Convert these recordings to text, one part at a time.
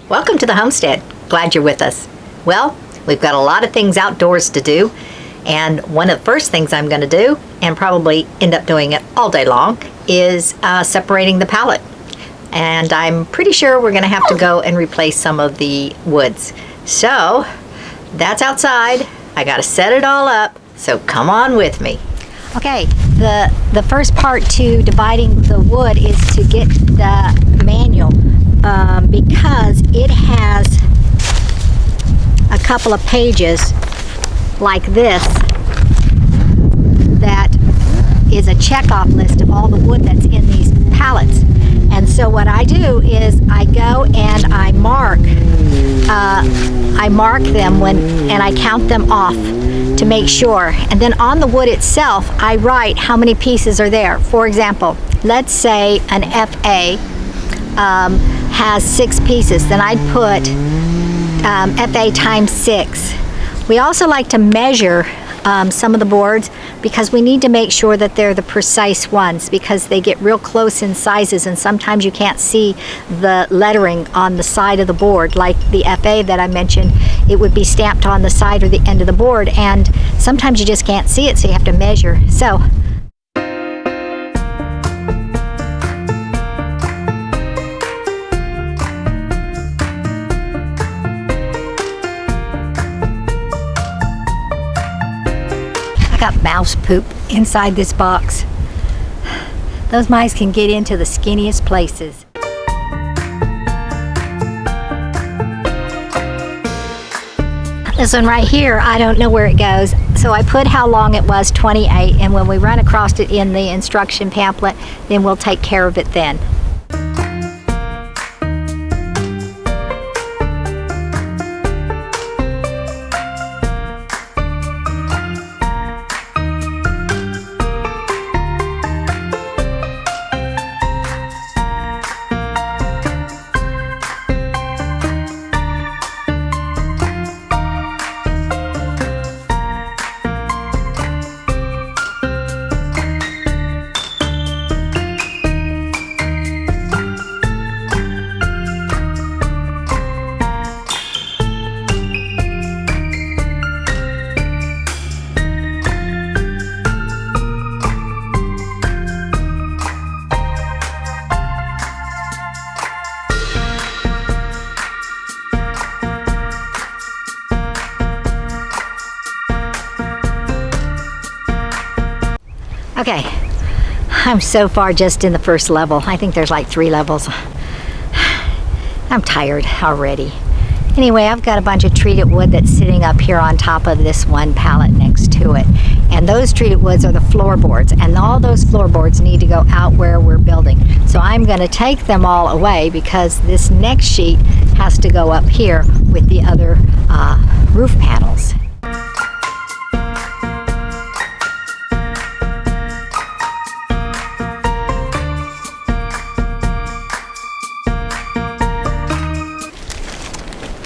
Welcome to the homestead. Glad you're with us. Well, we've got a lot of things outdoors to do, and one of the first things I'm going to do, and probably end up doing it all day long, is separating the pallet. And I'm pretty sure we're going to have to go and replace some of the woods. So that's outside. I got to set it all up, so come on with me. Okay, the first part to dividing the wood is to get the manual because it has a couple of pages like this that is a checkoff list of all the wood that's in these pallets. And so what I do is I go and I mark them and I count them off to make sure. And then on the wood itself, I write how many pieces are there. For example, let's say an FA has 6 pieces. Then I'd put FA times 6. We also like to measure some of the boards because we need to make sure that they're the precise ones, because they get real close in sizes and sometimes you can't see the lettering on the side of the board. Like the FA that I mentioned, it would be stamped on the side or the end of the board, and sometimes you just can't see it, so you have to measure. So I got mouse poop inside this box. Those mice can get into the skinniest places. This one right here, I don't know where it goes, so I put how long it was, 28, and when we run across it in the instruction pamphlet, then we'll take care of it then. Okay, I'm so far just in the first level. I think there's like 3 levels. I'm tired already. Anyway, I've got a bunch of treated wood that's sitting up here on top of this one pallet next to it. And those treated woods are the floorboards, and all those floorboards need to go out where we're building. So I'm going to take them all away because this next sheet has to go up here with the other roof panels.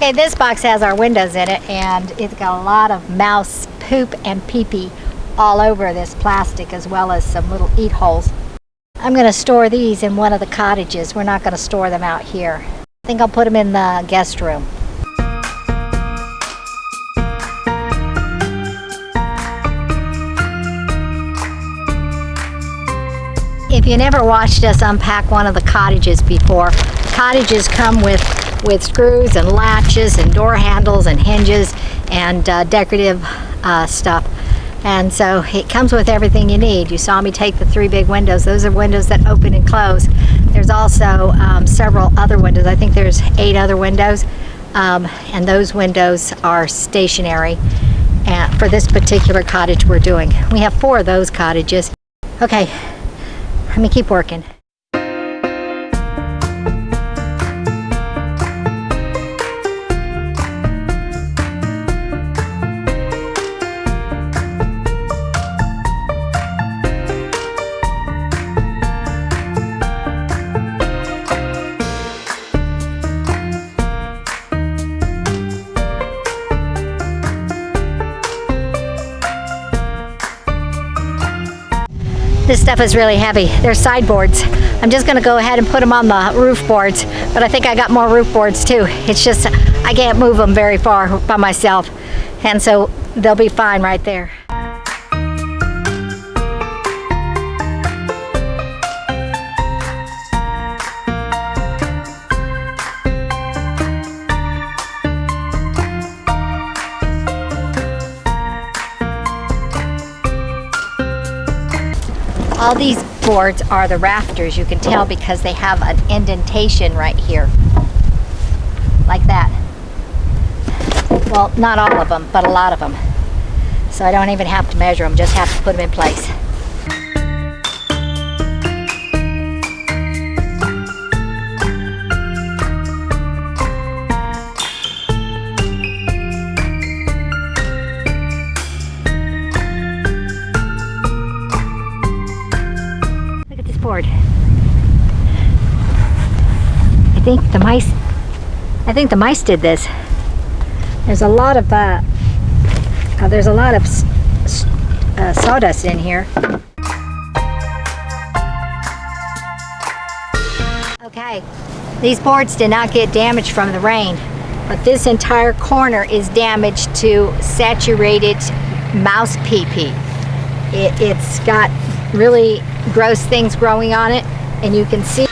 Okay, this box has our windows in it, and it's got a lot of mouse poop and pee-pee all over this plastic, as well as some little eat holes. I'm going to store these in one of the cottages. We're not going to store them out here. I think I'll put them in the guest room. If you never watched us unpack one of the cottages before, cottages come with screws and latches and door handles and hinges and decorative stuff. And so it comes with everything you need. You saw me take the 3 big windows. Those are windows that open and close. There's also several other windows. I think there's 8 other windows, and those windows are stationary for this particular cottage we're doing. We have 4 of those cottages. Okay, let me keep working. This stuff is really heavy. They're sideboards. I'm just gonna go ahead and put them on the roof boards, but I think I got more roof boards too. It's just, I can't move them very far by myself. And so they'll be fine right there. All these boards are the rafters. You can tell because they have an indentation right here, like that. Well, not all of them, but a lot of them. So I don't even have to measure them, just have to put them in place. Board. I think the mice did this. There's a lot of sawdust in here. Okay, these boards did not get damaged from the rain, but this entire corner is damaged to saturated mouse pee-pee. It's got really gross things growing on it, and you can see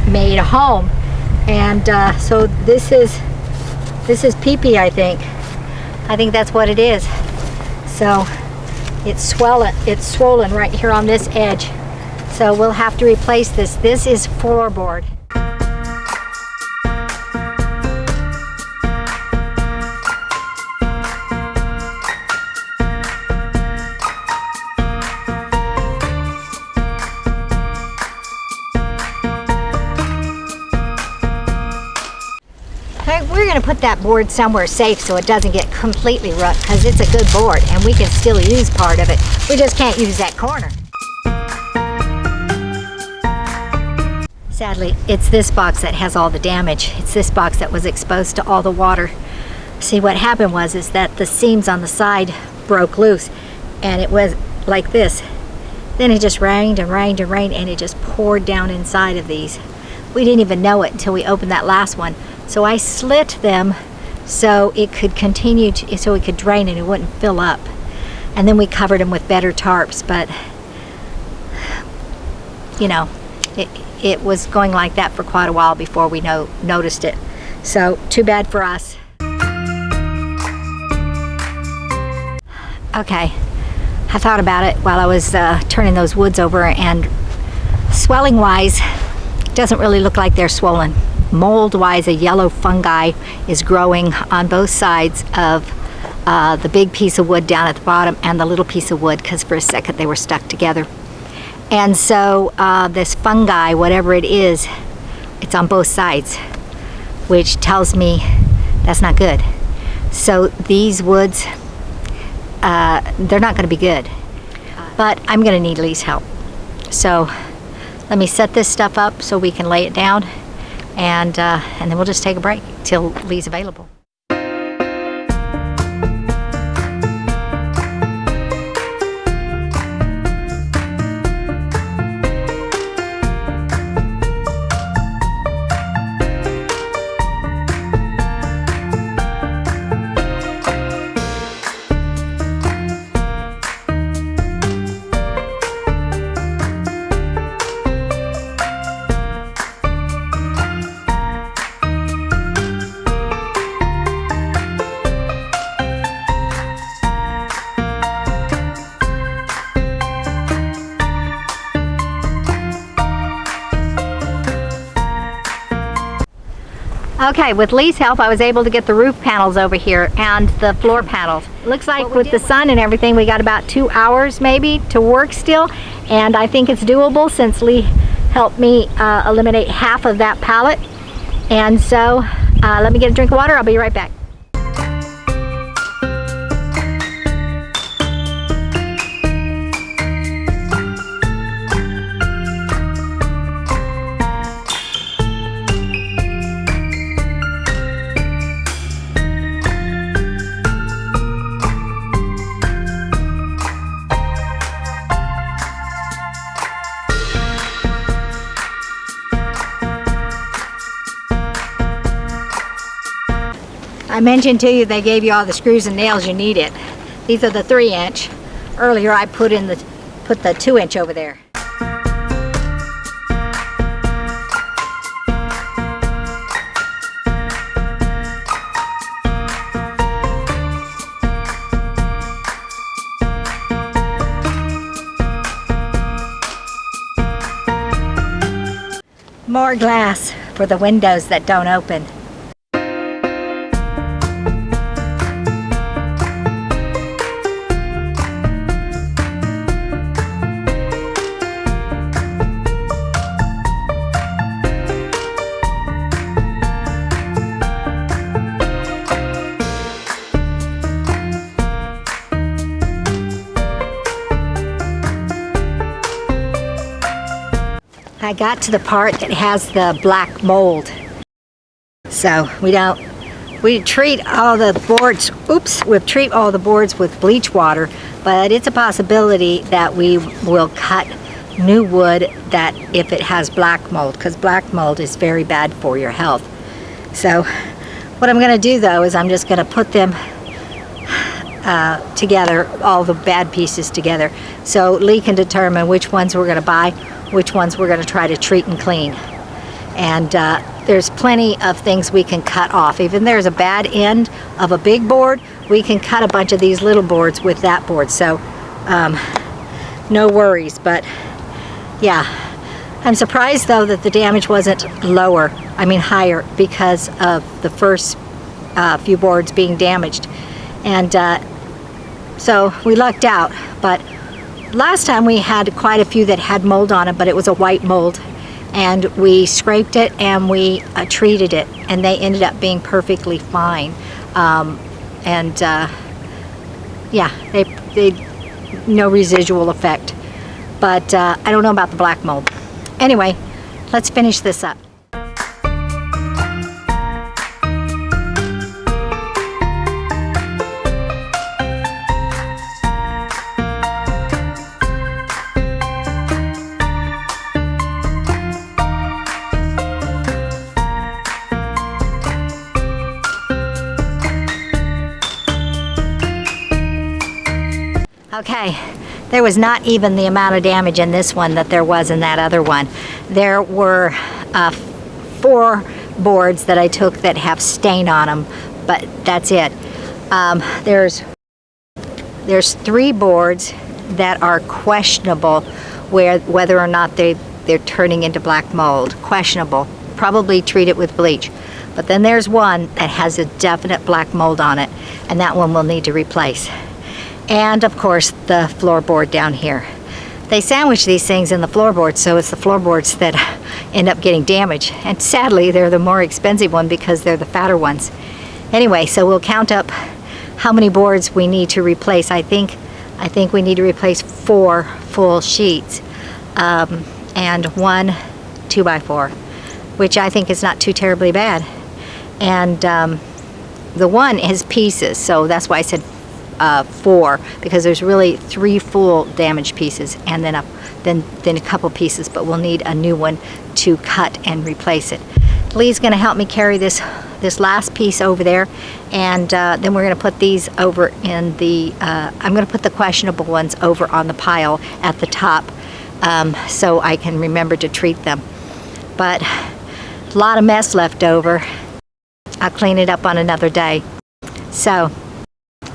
made a home. And so this is pee-pee, I think that's what it is. So it's swollen right here on this edge, so we'll have to replace this. This is floorboard. We're going to put that board somewhere safe so it doesn't get completely rough, because it's a good board and we can still use part of it. We just can't use that corner. Sadly, it's this box that has all the damage. It's this box that was exposed to all the water. See, what happened is that the seams on the side broke loose, and it was like this. Then it just rained and rained and rained, and it just poured down inside of these. We didn't even know it until we opened that last one. So I slit them so it could continue to, so it could drain and it wouldn't fill up. And then we covered them with better tarps, but you know, it was going like that for quite a while before we noticed it. So too bad for us. Okay, I thought about it while I was turning those woods over, and swelling wise, it doesn't really look like they're swollen. Mold wise, a yellow fungi is growing on both sides of the big piece of wood down at the bottom and the little piece of wood, because for a second they were stuck together. And so this fungi, whatever it is, it's on both sides, which tells me that's not good. So these woods, they're not going to be good. But I'm going to need Lee's help. So let me set this stuff up so we can lay it down, and then we'll just take a break till Lee's available. Okay, with Lee's help, I was able to get the roof panels over here and the floor panels. Looks like with the sun and everything, we got about 2 hours maybe to work still, and I think it's doable since Lee helped me eliminate half of that pallet. And so let me get a drink of water. I'll be right back. I mentioned to you they gave you all the screws and nails you needed. These are the 3-inch. Earlier I put the 2-inch over there. More glass for the windows that don't open. I got to the part that has the black mold. So we treat all the boards, we treat all the boards with bleach water, but it's a possibility that we will cut new wood that if it has black mold, because black mold is very bad for your health. So what I'm going to do though is I'm just going to put them together, all the bad pieces together, so Lee can determine which ones we're going to buy, which ones we're going to try to treat and clean. And there's plenty of things we can cut off. Even there's a bad end of a big board, we can cut a bunch of these little boards with that board. So no worries. But yeah, I'm surprised though that the damage wasn't higher, because of the first few boards being damaged. And so we lucked out. But last time we had quite a few that had mold on it, but it was a white mold, and we scraped it and we treated it, and they ended up being perfectly fine. Yeah, they no residual effect. But I don't know about the black mold. Anyway, let's finish this up. Okay, there was not even the amount of damage in this one that there was in that other one. There were 4 boards that I took that have stain on them, but that's it. There's 3 boards that are questionable, whether or not they're turning into black mold. Questionable. Probably treat it with bleach. But then there's one that has a definite black mold on it, and that one we'll need to replace. And of course the floorboard down here. They sandwich these things in the floorboards, so it's the floorboards that end up getting damaged. And sadly, they're the more expensive one because they're the fatter ones. Anyway, so we'll count up how many boards we need to replace. I think we need to replace 4 full sheets and 1 2x4, which I think is not too terribly bad. And the one is pieces, so that's why I said 4, because there's really 3 full damaged pieces, and then a couple pieces, but we'll need a new one to cut and replace it. Lee's going to help me carry this last piece over there, and then we're going to put these over in the I'm going to put the questionable ones over on the pile at the top, so I can remember to treat them. But a lot of mess left over. I'll clean it up on another day. So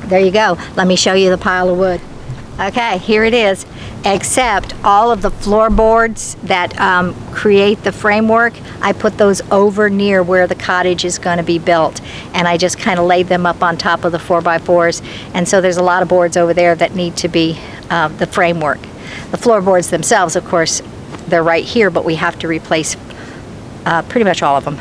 there you go. Let me show you the pile of wood. Okay, here it is. Except all of the floorboards that create the framework, I put those over near where the cottage is going to be built, and I just kind of laid them up on top of the 4x4s. And so there's a lot of boards over there that need to be the framework. The floorboards themselves, of course, they're right here, but we have to replace pretty much all of them.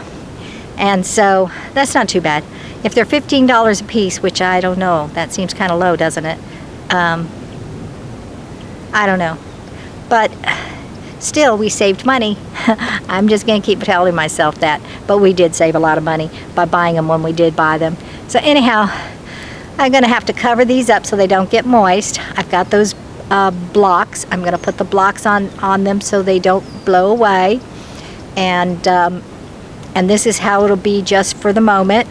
And so that's not too bad. If they're $15 a piece, which I don't know, that seems kind of low, doesn't it? I don't know. But still, we saved money. I'm just going to keep telling myself that. But we did save a lot of money by buying them when we did buy them. So anyhow, I'm going to have to cover these up so they don't get moist. I've got those blocks. I'm going to put the blocks on them so they don't blow away. And this is how it'll be just for the moment.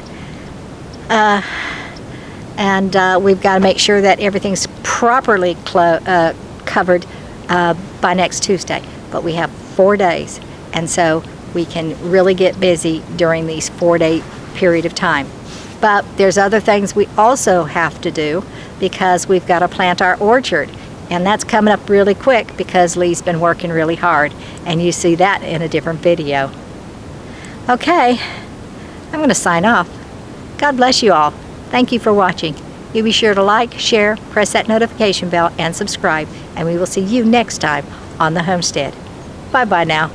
And we've got to make sure that everything's properly covered by next Tuesday. But we have 4 days, and so we can really get busy during these 4-day period of time. But there's other things we also have to do, because we've got to plant our orchard, and that's coming up really quick because Lee's been working really hard, and you see that in a different video. Okay, I'm going to sign off. God bless you all. Thank you for watching. You be sure to like, share, press that notification bell, and subscribe, and we will see you next time on the homestead. Bye-bye now.